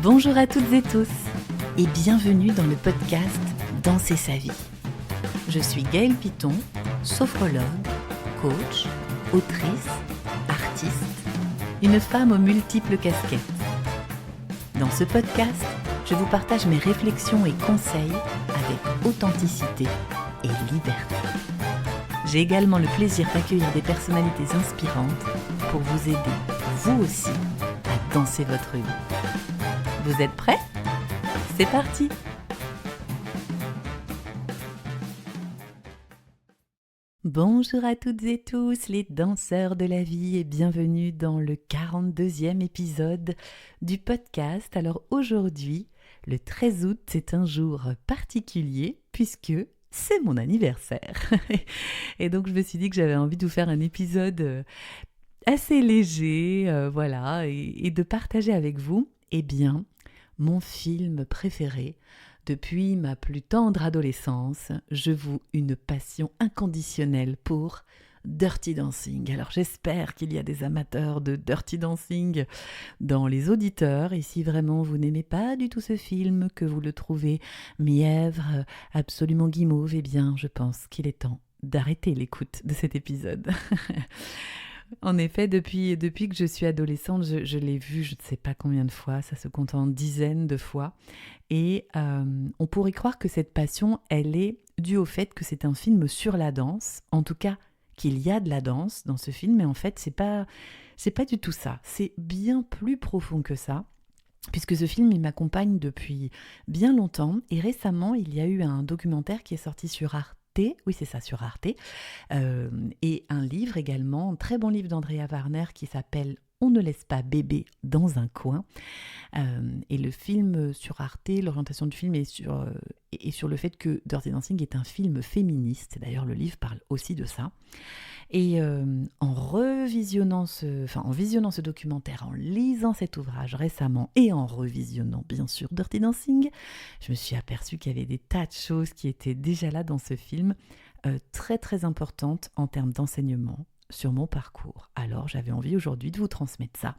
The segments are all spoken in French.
Bonjour à toutes et tous et bienvenue dans le podcast Danser sa vie. Je suis Gaëlle Piton, sophrologue, coach, autrice, artiste, une femme aux multiples casquettes. Dans ce podcast, je vous partage mes réflexions et conseils avec authenticité et liberté. J'ai également le plaisir d'accueillir des personnalités inspirantes pour vous aider, vous aussi, à danser votre vie. Vous êtes prêts ? C'est parti ! Bonjour à toutes et tous les danseurs de la vie et bienvenue dans le 42e épisode du podcast. Alors aujourd'hui, le 13 août, c'est un jour particulier puisque c'est mon anniversaire. Et donc je me suis dit que j'avais envie de vous faire un épisode assez léger, et de partager avec vous, mon film préféré. Depuis ma plus tendre adolescence, je voue une passion inconditionnelle pour Dirty Dancing. Alors j'espère qu'il y a des amateurs de Dirty Dancing dans les auditeurs. Et si vraiment vous n'aimez pas du tout ce film, que vous le trouvez mièvre, absolument guimauve, je pense qu'il est temps d'arrêter l'écoute de cet épisode. En effet, depuis que je suis adolescente, je l'ai vu je ne sais pas combien de fois, ça se compte en dizaines de fois. Et on pourrait croire que cette passion, elle est due au fait que c'est un film sur la danse, en tout cas qu'il y a de la danse dans ce film, mais en fait, c'est pas du tout ça. C'est bien plus profond que ça. Puisque ce film, il m'accompagne depuis bien longtemps. Et récemment, il y a eu un documentaire qui est sorti sur Arte. Oui, c'est ça, sur Arte. Et un livre également, un très bon livre d'Andrea Warner qui s'appelle « On ne laisse pas bébé dans un coin ». Et le film sur Arte, l'orientation du film est sur le fait que Dirty Dancing est un film féministe. D'ailleurs, le livre parle aussi de ça. Et en visionnant ce documentaire, en lisant cet ouvrage récemment et en revisionnant bien sûr Dirty Dancing, je me suis aperçue qu'il y avait des tas de choses qui étaient déjà là dans ce film, très très importantes en termes d'enseignement sur mon parcours. Alors j'avais envie aujourd'hui de vous transmettre ça,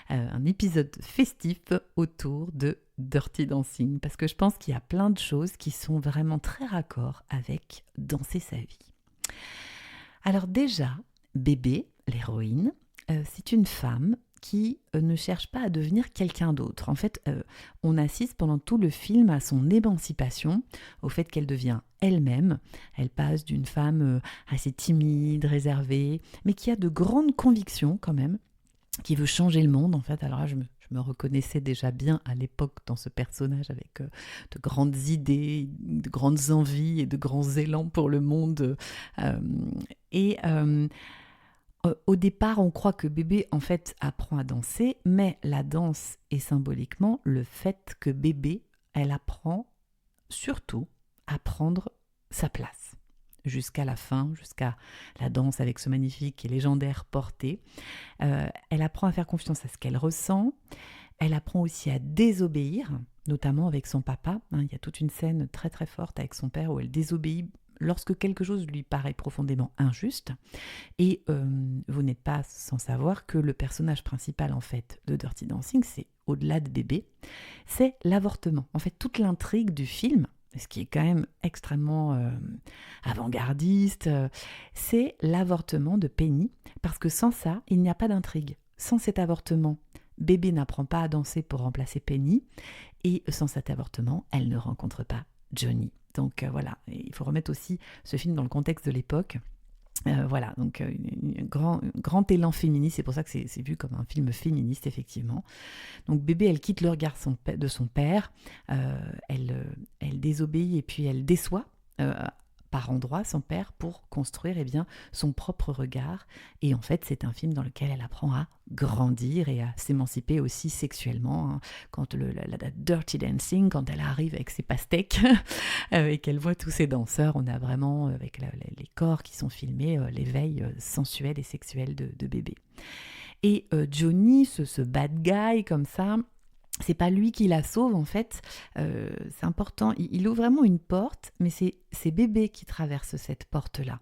un épisode festif autour de Dirty Dancing, parce que je pense qu'il y a plein de choses qui sont vraiment très raccord avec danser sa vie. Alors déjà, Bébé, l'héroïne, c'est une femme qui ne cherche pas à devenir quelqu'un d'autre. En fait, on assiste pendant tout le film à son émancipation, au fait qu'elle devient elle-même. Elle passe d'une femme assez timide, réservée, mais qui a de grandes convictions quand même, qui veut changer le monde en fait. Alors là, je me reconnaissais déjà bien à l'époque dans ce personnage avec de grandes idées, de grandes envies et de grands élans pour le monde. Au départ, on croit que Bébé en fait apprend à danser, mais la danse est symboliquement le fait que Bébé, elle apprend surtout à prendre sa place. Jusqu'à la fin, jusqu'à la danse avec ce magnifique et légendaire porté. Elle apprend à faire confiance à ce qu'elle ressent. Elle apprend aussi à désobéir, notamment avec son papa. Il y a toute une scène très très forte avec son père où elle désobéit lorsque quelque chose lui paraît profondément injuste. Et vous n'êtes pas sans savoir que le personnage principal en fait de Dirty Dancing, c'est au-delà de Bébé, c'est l'avortement. En fait, toute l'intrigue du film, ce qui est quand même extrêmement avant-gardiste, c'est l'avortement de Penny, parce que sans ça, il n'y a pas d'intrigue. Sans cet avortement, Bébé n'apprend pas à danser pour remplacer Penny, et sans cet avortement, elle ne rencontre pas Johnny. Donc voilà, et il faut remettre aussi ce film dans le contexte de l'époque. Un grand élan féministe, c'est pour ça que c'est vu comme un film féministe, effectivement. Donc Bébé, elle quitte le regard de son père, elle désobéit et puis elle déçoit par endroits son père pour construire son propre regard. Et en fait, c'est un film dans lequel elle apprend à grandir et à s'émanciper aussi sexuellement. Quand la Dirty Dancing, quand elle arrive avec ses pastèques et qu'elle voit tous ces danseurs, on a vraiment, avec les corps qui sont filmés, l'éveil sensuel et sexuel de Bébé. Et Johnny, ce bad guy comme ça, c'est pas lui qui la sauve en fait, c'est important, il ouvre vraiment une porte, mais c'est Bébé qui traverse cette porte-là.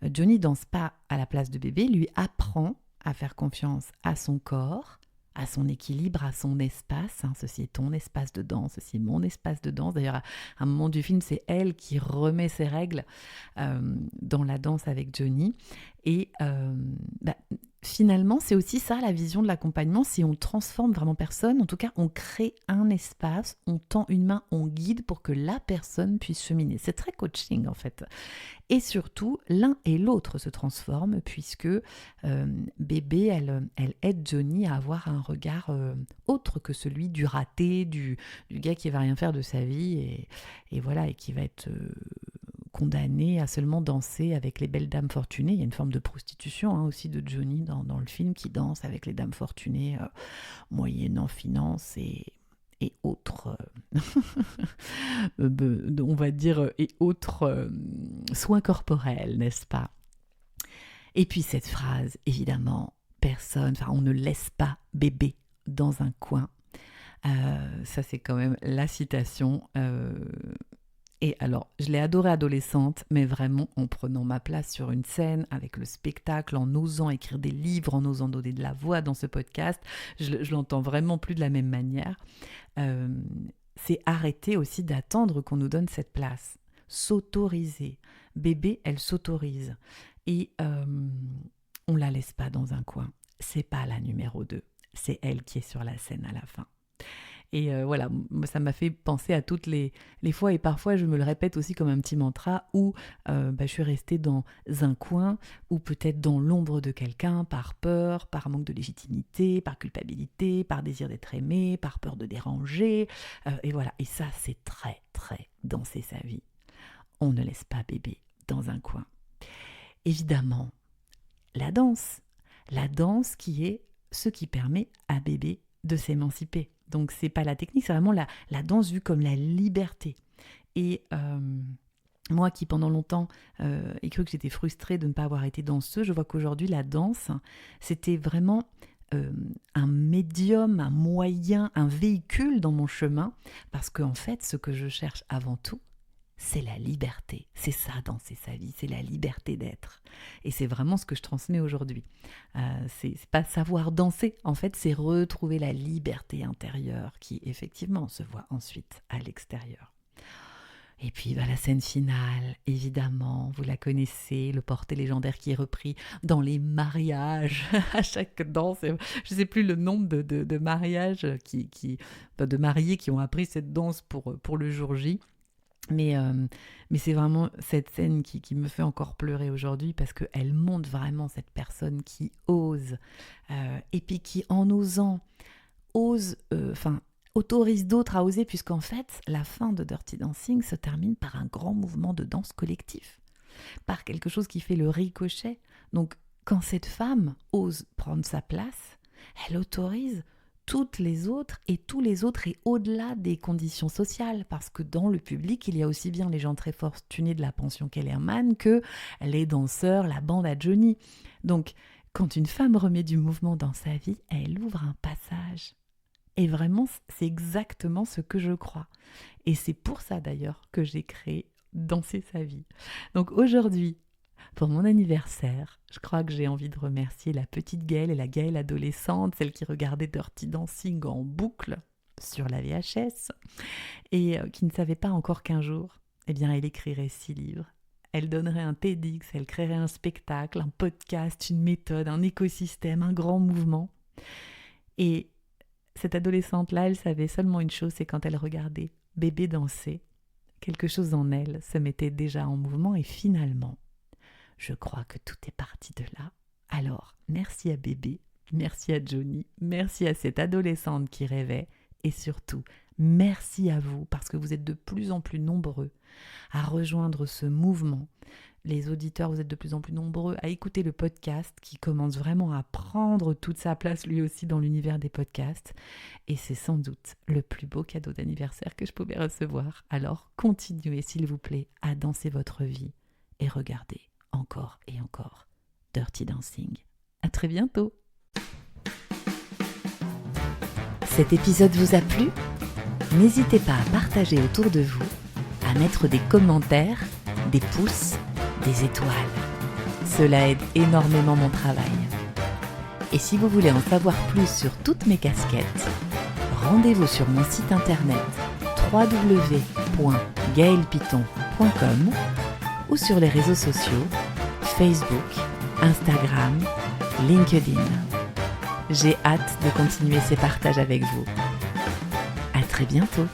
Johnny danse pas à la place de Bébé, lui apprend à faire confiance à son corps, à son équilibre, à son espace. Ceci est ton espace de danse, ceci est mon espace de danse. D'ailleurs, à un moment du film, c'est elle qui remet ses règles dans la danse avec Johnny. Et finalement, c'est aussi ça la vision de l'accompagnement. Si on transforme vraiment personne, en tout cas, on crée un espace, on tend une main, on guide pour que la personne puisse cheminer. C'est très coaching en fait. Et surtout, l'un et l'autre se transforment puisque bébé, elle aide Johnny à avoir un regard autre que celui du raté, du gars qui va rien faire de sa vie et voilà, et qui va être condamné à seulement danser avec les belles dames fortunées. Il y a une forme de prostitution aussi de Johnny dans le film qui danse avec les dames fortunées moyennant finances et autres, on va dire, et autres soins corporels, n'est-ce pas? Et puis cette phrase, évidemment, on ne laisse pas bébé dans un coin. Ça, c'est quand même la citation. Et alors, je l'ai adorée adolescente, mais vraiment en prenant ma place sur une scène, avec le spectacle, en osant écrire des livres, en osant donner de la voix dans ce podcast, je l'entends vraiment plus de la même manière. C'est arrêter aussi d'attendre qu'on nous donne cette place. S'autoriser. Bébé, elle s'autorise. Et on la laisse pas dans un coin. C'est pas la numéro 2. C'est elle qui est sur la scène à la fin. Et voilà, ça m'a fait penser à toutes les fois, et parfois je me le répète aussi comme un petit mantra, où je suis restée dans un coin, ou peut-être dans l'ombre de quelqu'un, par peur, par manque de légitimité, par culpabilité, par désir d'être aimé, par peur de déranger, et voilà. Et ça, c'est très, très danser sa vie. On ne laisse pas bébé dans un coin. Évidemment, la danse qui est ce qui permet à bébé de s'émanciper. Donc, c'est pas la technique, c'est vraiment la danse vue comme la liberté. Et moi qui, pendant longtemps, ai cru que j'étais frustrée de ne pas avoir été danseuse, je vois qu'aujourd'hui, la danse, c'était vraiment un médium, un moyen, un véhicule dans mon chemin, parce qu'en fait, ce que je cherche avant tout, c'est la liberté. C'est ça, danser sa vie, c'est la liberté d'être. Et c'est vraiment ce que je transmets aujourd'hui. C'est pas savoir danser, en fait, c'est retrouver la liberté intérieure qui, effectivement, se voit ensuite à l'extérieur. Et puis, la scène finale, évidemment, vous la connaissez, le porté légendaire qui est repris dans les mariages, à chaque danse. Je ne sais plus le nombre de mariages, de mariés qui ont appris cette danse pour le jour J. Mais c'est vraiment cette scène qui me fait encore pleurer aujourd'hui parce qu'elle montre vraiment cette personne qui ose et puis qui, en osant, autorise d'autres à oser, puisqu'en fait, la fin de Dirty Dancing se termine par un grand mouvement de danse collectif, par quelque chose qui fait le ricochet. Donc, quand cette femme ose prendre sa place, elle autorise toutes les autres et tous les autres et au-delà des conditions sociales, parce que dans le public, il y a aussi bien les gens très fortunés de la pension Kellerman que les danseurs, la bande à Johnny. Donc, quand une femme remet du mouvement dans sa vie, elle ouvre un passage. Et vraiment, c'est exactement ce que je crois. Et c'est pour ça d'ailleurs que j'ai créé Danser sa vie. Donc aujourd'hui, pour mon anniversaire, je crois que j'ai envie de remercier la petite Gaëlle et la Gaëlle adolescente, celle qui regardait Dirty Dancing en boucle sur la VHS et qui ne savait pas encore qu'un jour, elle écrirait 6 livres. Elle donnerait un TEDx, elle créerait un spectacle, un podcast, une méthode, un écosystème, un grand mouvement. Et cette adolescente-là, elle savait seulement une chose, c'est quand elle regardait bébé danser, quelque chose en elle se mettait déjà en mouvement et finalement, je crois que tout est parti de là. Alors, merci à bébé, merci à Johnny, merci à cette adolescente qui rêvait et surtout, merci à vous parce que vous êtes de plus en plus nombreux à rejoindre ce mouvement. Les auditeurs, vous êtes de plus en plus nombreux à écouter le podcast qui commence vraiment à prendre toute sa place lui aussi dans l'univers des podcasts. Et c'est sans doute le plus beau cadeau d'anniversaire que je pouvais recevoir. Alors, continuez s'il vous plaît à danser votre vie et regardez encore et encore Dirty Dancing. À très bientôt. Cet épisode vous a plu ? N'hésitez pas à partager autour de vous, à mettre des commentaires, des pouces, des étoiles. Cela aide énormément mon travail. Et si vous voulez en savoir plus sur toutes mes casquettes, rendez-vous sur mon site internet www.gaelpiton.com ou sur les réseaux sociaux Facebook, Instagram, LinkedIn. J'ai hâte de continuer ces partages avec vous. À très bientôt.